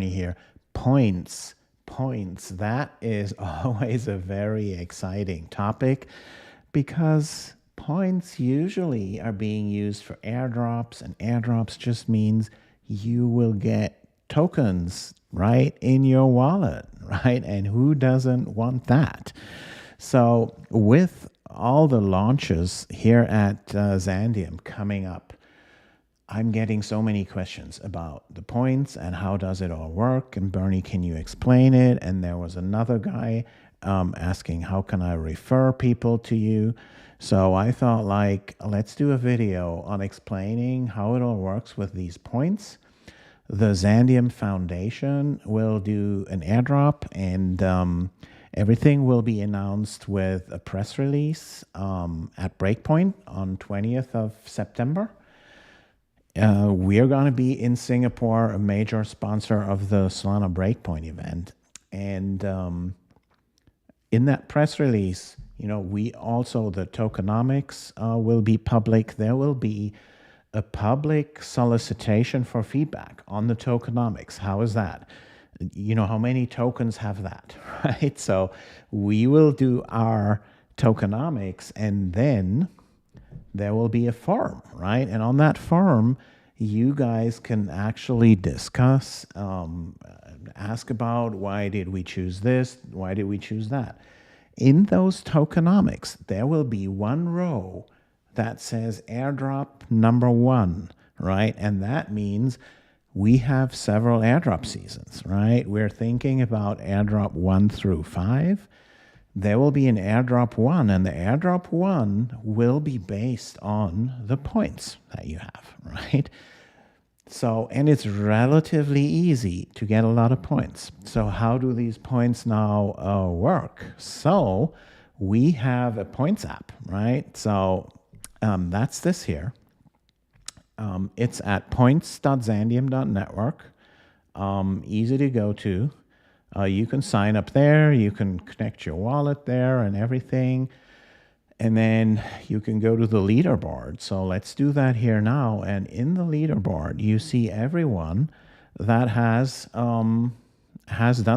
here. Points. That is always a very exciting topic because points usually are being used for airdrops, and airdrops just means you will get tokens, right, in your wallet, right? And who doesn't want that? So, with all the launches here at Xandeum coming up, I'm getting so many questions about the points and how does it all work. And Bernie, can you explain it? And there was another guy asking, how can I refer people to you? So I thought, like, let's do a video on explaining how it all works with these points. The Xandeum Foundation will do an airdrop, and everything will be announced with a press release at Breakpoint on 20th of September. We are going to be in Singapore, a major sponsor of the Solana Breakpoint event. And in that press release, we also, the tokenomics will be public. There will be a public solicitation for feedback on the tokenomics. How is that? How many tokens have that, right? So we will do our tokenomics, and then there will be a forum, right? And on that forum, you guys can actually discuss, ask about why did we choose this? Why did we choose that? In those tokenomics, there will be one row that says airdrop number 1, right? And that means we have several airdrop seasons, right? We're thinking about airdrop 1 through 5. There will be an airdrop 1, and the airdrop 1 will be based on the points that you have, right? So, and it's relatively easy to get a lot of points. So how do these points now work? So we have a points app, right? So that's this here. It's at points.xandeum.network. Easy to go to. You can sign up there, you can connect your wallet there and everything, and then you can go to the leaderboard. So let's do that here now. And in the leaderboard, you see everyone that has done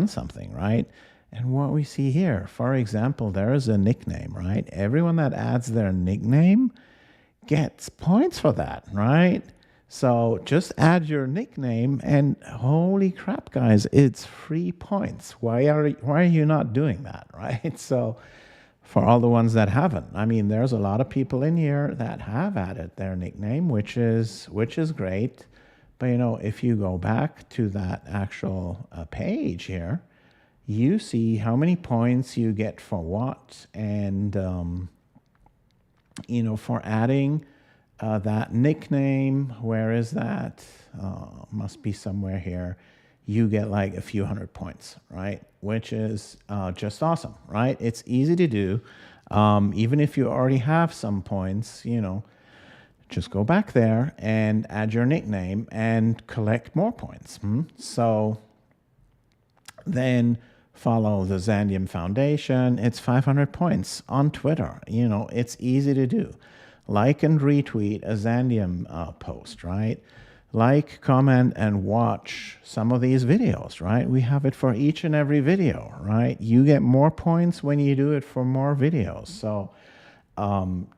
something, right? And what we see here, for example, there is a nickname, right? Everyone that adds their nickname gets points for that, right? So just add your nickname, and holy crap, guys, it's free points. Why are you not doing that, right? So for all the ones that haven't, I mean, there's a lot of people in here that have added their nickname, which is great. But if you go back to that actual page here, you see how many points you get for what, and for adding that nickname. Where is that? Must be somewhere here. You get like a few hundred points, right? Which is just awesome, right? It's easy to do. Even if you already have some points, just go back there and add your nickname and collect more points. So then follow the Xandeum Foundation. It's 500 points on Twitter. It's easy to do. Like and retweet a Xandeum post, right? Like, comment, and watch some of these videos, right? We have it for each and every video, right? You get more points when you do it for more videos. So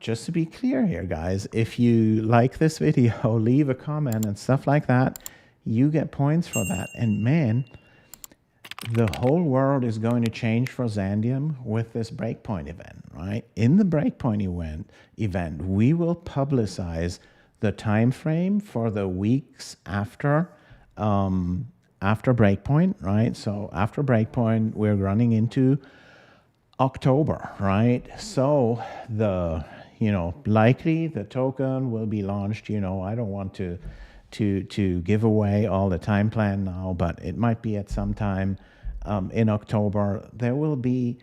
just to be clear here, guys, if you like this video, leave a comment and stuff like that, you get points for that. And man, the whole world is going to change for Xandeum with this Breakpoint event, right? In the Breakpoint event, we will publicize the time frame for the weeks after Breakpoint, right? So after Breakpoint, we're running into October, right? So likely the token will be launched. I don't want to give away all the time plan now, but it might be at some time in October. There will be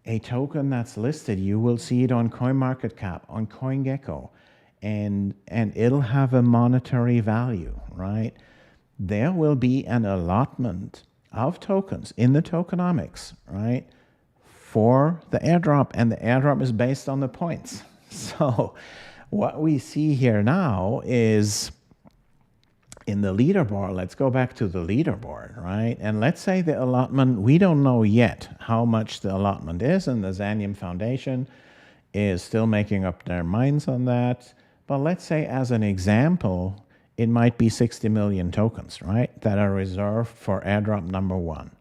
a token that's listed. You will see it on CoinMarketCap, on CoinGecko, and it'll have a monetary value, right? There will be an allotment of tokens in the tokenomics, right, for the airdrop, and the airdrop is based on the points. So what we see here now is in the leaderboard, let's go back to the leaderboard, right? And let's say the allotment, we don't know yet how much the allotment is, and the Xandeum Foundation is still making up their minds on that. But let's say, as an example, it might be 60 million tokens, right, that are reserved for airdrop number 1.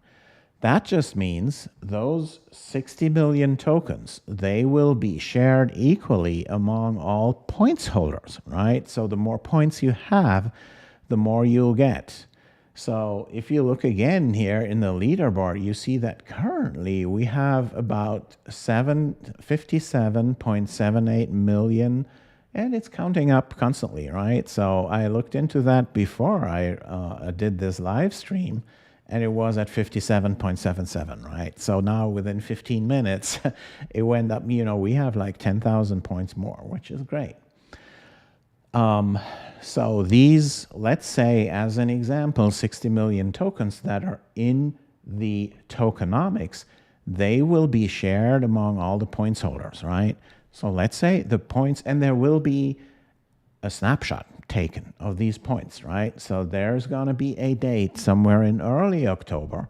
That just means those 60 million tokens, they will be shared equally among all points holders, right? So the more points you have, the more you'll get. So if you look again here in the leaderboard, you see that currently we have about 57.78 million, and it's counting up constantly, right? So I looked into that before I did this live stream, and it was at 57.77, right? So now within 15 minutes, it went up, we have like 10,000 points more, which is great. So these, let's say, as an example, 60 million tokens that are in the tokenomics, they will be shared among all the points holders, right? So let's say the points, and there will be a snapshot taken of these points, right? So there's going to be a date somewhere in early October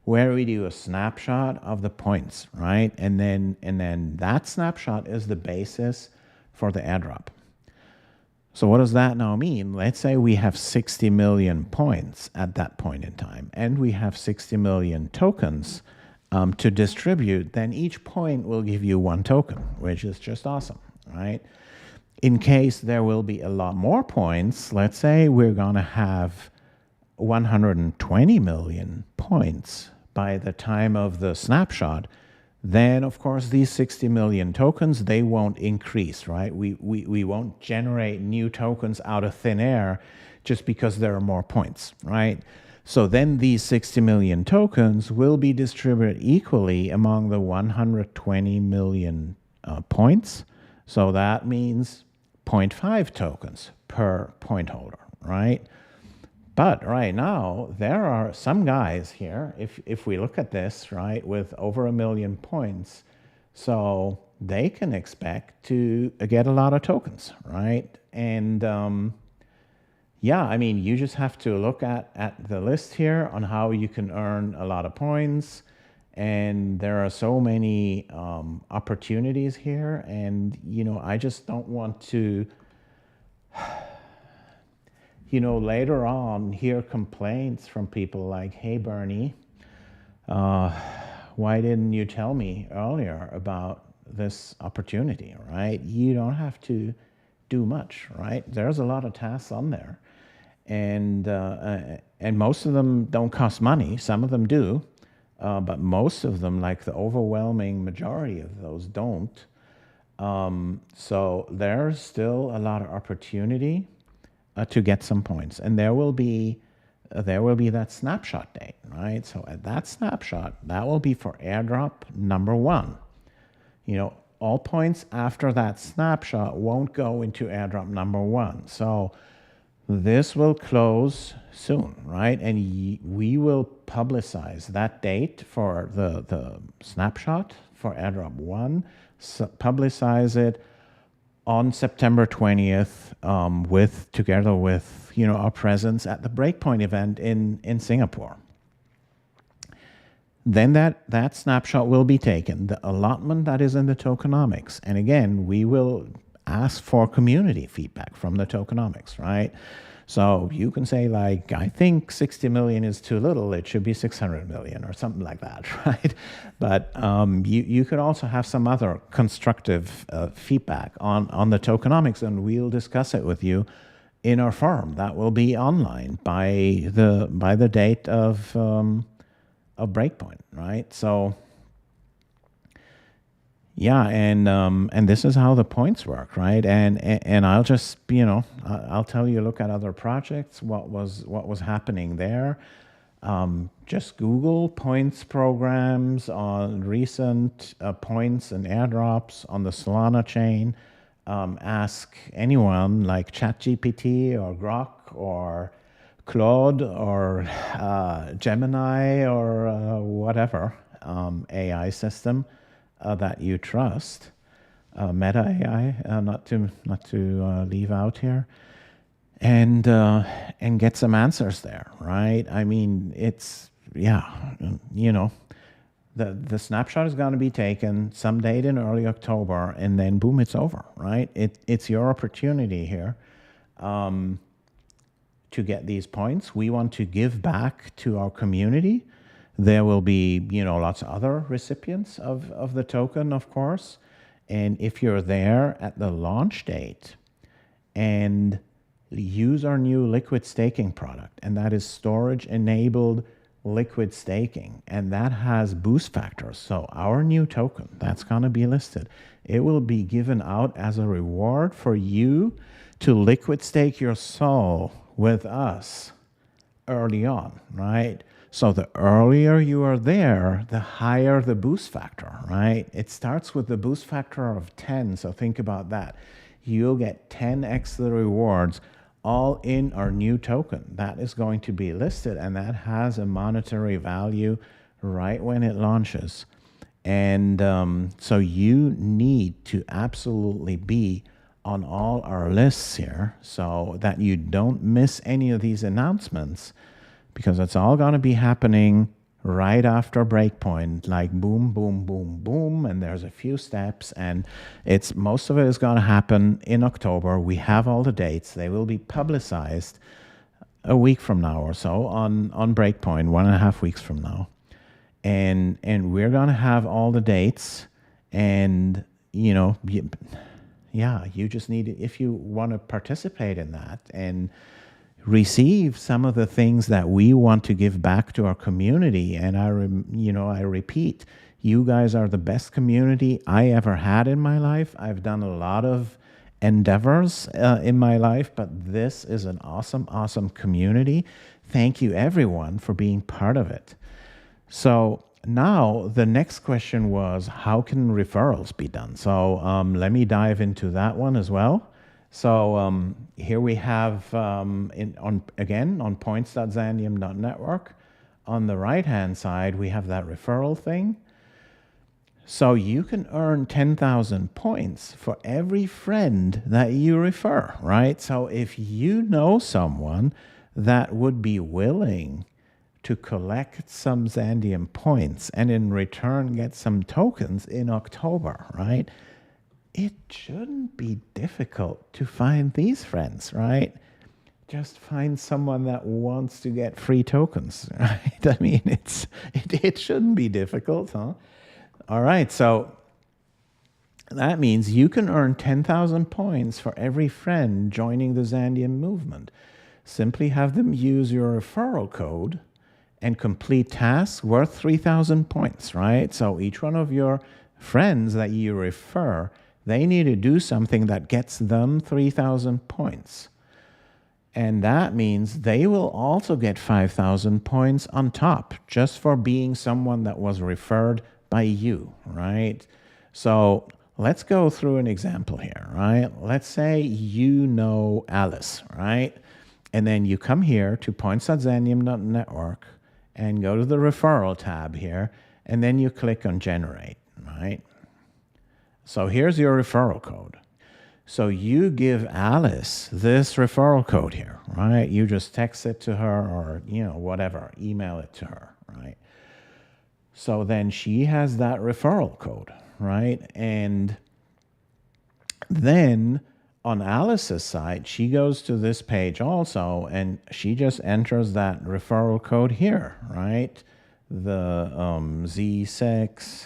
where we do a snapshot of the points, right? And then that snapshot is the basis for the airdrop. So what does that now mean? Let's say we have 60 million points at that point in time, and we have 60 million tokens to distribute, then each point will give you 1 token, which is just awesome, right? In case there will be a lot more points, let's say we're going to have 120 million points by the time of the snapshot, then of course these 60 million tokens, they won't increase, right? We won't generate new tokens out of thin air just because there are more points, right? So then these 60 million tokens will be distributed equally among the 120 million points. So that means 0.5 tokens per point holder, right? But right now, there are some guys here, if we look at this, right, with over 1 million points, so they can expect to get a lot of tokens, right? And yeah, I mean, you just have to look at the list here on how you can earn a lot of points. And there are so many opportunities here. And, I just don't want to, later on hear complaints from people like, hey, Bernie, why didn't you tell me earlier about this opportunity, right? You don't have to do much, right? There's a lot of tasks on there. And most of them don't cost money. Some of them do. But most of them, like the overwhelming majority of those, don't. So there's still a lot of opportunity to get some points, and there will be that snapshot date, right? So at that snapshot, that will be for airdrop number 1. All points after that snapshot won't go into airdrop number 1. So this will close soon, right? And we will publicize that date for the snapshot for airdrop 1, publicize it on September 20th together with our presence at the Breakpoint event in Singapore. Then that snapshot will be taken, the allotment that is in the tokenomics. And again, we will ask for community feedback from the tokenomics, right? So you can say, like, I think 60 million is too little, it should be 600 million or something like that, right? But you could also have some other constructive feedback on the tokenomics, and we'll discuss it with you in our forum that will be online by the date of Breakpoint, right? So yeah, and this is how the points work, right? And I'll just I'll tell you, look at other projects, what was happening there. Just Google points programs on recent points and airdrops on the Solana chain. Ask anyone like ChatGPT or Grok or Claude or Gemini or whatever AI system that you trust, Meta AI, not to leave out here, and get some answers there, right? I mean, it's, yeah, you know, the snapshot is going to be taken some date in early October, and then boom, it's over, right? It's your opportunity here to get these points. We want to give back to our community. There will be, you know, lots of other recipients of the token, of course. And if you're there at the launch date and use our new liquid staking product, and that is storage enabled liquid staking, and that has boost factors. So our new token that's going to be listed, it will be given out as a reward for you to liquid stake your soul with us early on, right? So the earlier you are there, the higher the boost factor, right? It starts with the boost factor of 10, so think about that. You'll get 10x the rewards all in our new token. That is going to be listed, and that has a monetary value right when it launches. And so you need to absolutely be on all our lists here so that you don't miss any of these announcements, because it's all going to be happening right after breakpoint, like boom, boom, boom, boom, and there's a few steps, and most of it is going to happen in October. We have all the dates. They will be publicized a week from now or so on breakpoint, 1.5 weeks from now. And we're going to have all the dates, and, you know, yeah, you just need, if you want to participate in that and receive some of the things that we want to give back to our community. And I repeat, you guys are the best community I ever had in my life. I've done a lot of endeavors in my life, but this is an awesome, awesome community. Thank you, everyone, for being part of it. So now the next question was, how can referrals be done? So let me dive into that one as well. So here we have, again, on points.xandeum.network, on the right-hand side, we have that referral thing. So you can earn 10,000 points for every friend that you refer, right? So if you know someone that would be willing to collect some Xandeum points and in return get some tokens in October, right? It shouldn't be difficult to find these friends, right? Just find someone that wants to get free tokens, right? I mean, it shouldn't be difficult, huh? All right, so that means you can earn 10,000 points for every friend joining the Xandeum movement. Simply have them use your referral code and complete tasks worth 3,000 points, right? So each one of your friends that you refer, they need to do something that gets them 3,000 points. And that means they will also get 5,000 points on top, just for being someone that was referred by you, right? So let's go through an example here, right? Let's say you know Alice, right? And then you come here to points.xandeum.network and go to the referral tab here, and then you click on generate, right? So here's your referral code. So you give Alice this referral code here, right? You just text it to her, or, you know, whatever, email it to her, right? So then she has that referral code, right? And then on Alice's side, she goes to this page also, and she just enters that referral code here, right? The Z6.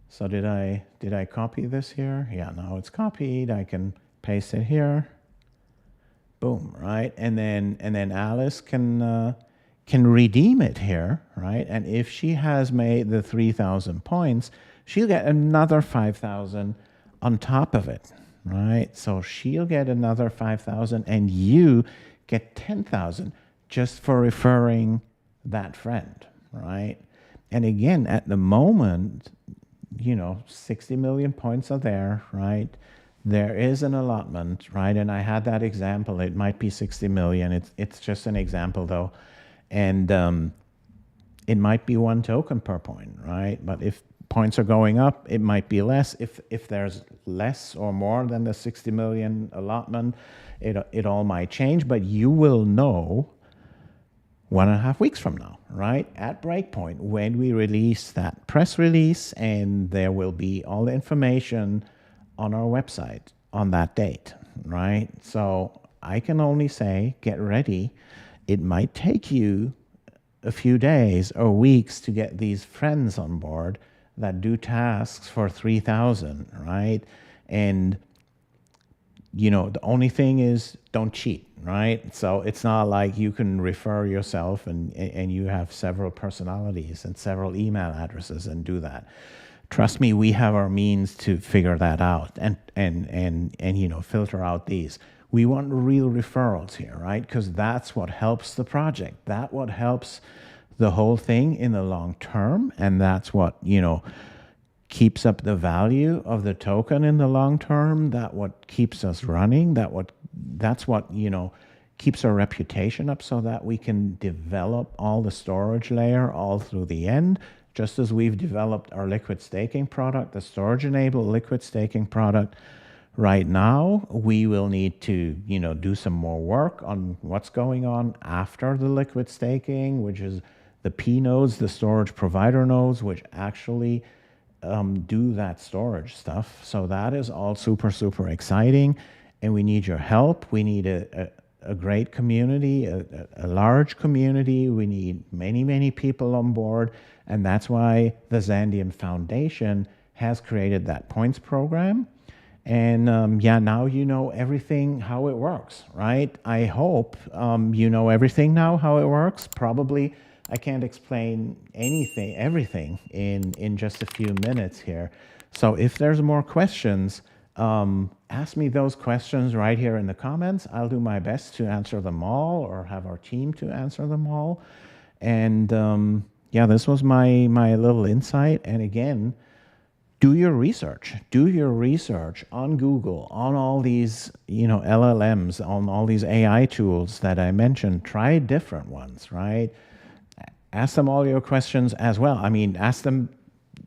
So did I copy this here? Yeah, now it's copied. I can paste it here. Boom, right? And then Alice can redeem it here, right? And if she has made the 3,000 points, she'll get another 5,000 on top of it, right? So she'll get another 5,000, and you get 10,000 just for referring that friend, right? And again, at the moment, you know, 60 million points are there, right? There is an allotment, right? And I had that example. It might be 60 million. It's just an example, though. And it might be 1 token per point, right? But if points are going up, it might be less. If there's less or more than the 60 million allotment, it all might change, but you will know 1.5 weeks from now, right? At breakpoint, when we release that press release, and there will be all the information on our website on that date, right? So I can only say, get ready. It might take you a few days or weeks to get these friends on board that do tasks for 3,000, right? And the only thing is, don't cheat, right? So it's not like you can refer yourself and you have several personalities and several email addresses and do that. Trust me, we have our means to figure that out and filter out these. We want real referrals here, right? Because that's what helps the project. That's what helps the whole thing in the long term, and that's what keeps up the value of the token in the long term. That what keeps us running. That's what keeps our reputation up, so that we can develop all the storage layer all through the end. Just as we've developed our liquid staking product, the storage-enabled liquid staking product. Right now, we will need to do some more work on what's going on after the liquid staking, which is the PNodes, the storage provider nodes, which actually do that storage stuff. So that is all super, super exciting, and we need your help. We need a great community, a large community. We need many, many people on board, and that's why the Xandeum Foundation has created that points program. And now you know everything, how it works, right? I hope you know everything now, how it works. Probably I can't explain everything in just a few minutes here. So if there's more questions, ask me those questions right here in the comments. I'll do my best to answer them all, or have our team to answer them all. And this was my little insight. And again, do your research. Do your research on Google, on all these, LLMs, on all these AI tools that I mentioned. Try different ones, right? Ask them all your questions as well. I mean, ask them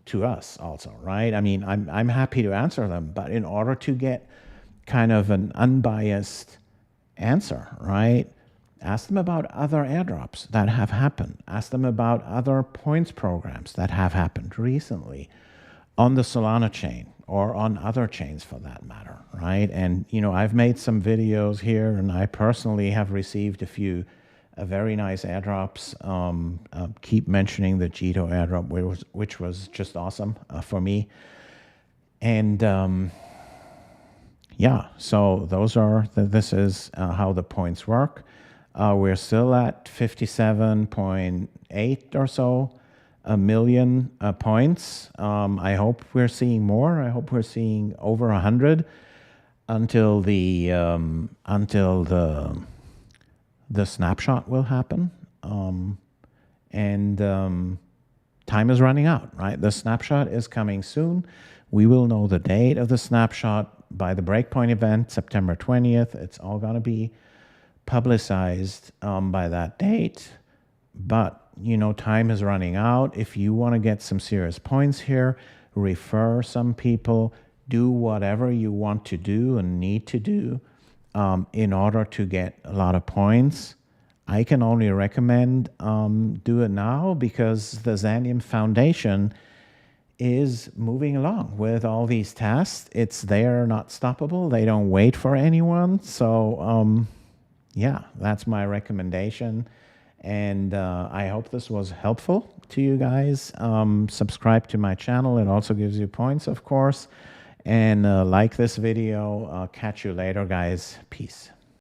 to us also, right? I mean, I'm happy to answer them, but in order to get kind of an unbiased answer, right? Ask them about other airdrops that have happened. Ask them about other points programs that have happened recently on the Solana chain, or on other chains for that matter, right? And, I've made some videos here, and I personally have received a few very nice airdrops. Keep mentioning the Jito airdrop, which was just awesome for me. And so this is how the points work. We're still at 57.8 or so million points. I hope we're seeing more. I hope we're seeing over 100 until the snapshot will happen. Time is running out, right? The snapshot is coming soon. We will know the date of the snapshot by the breakpoint event, September 20th. It's all going to be publicized by that date. But time is running out. If you want to get some serious points here, refer some people, do whatever you want to do and need to do in order to get a lot of points. I can only recommend do it now, because the Xandeum Foundation is moving along with all these tasks. They're not stoppable. They don't wait for anyone. So that's my recommendation. And I hope this was helpful to you guys. Subscribe to my channel. It also gives you points, of course. And like this video. Catch you later, guys. Peace.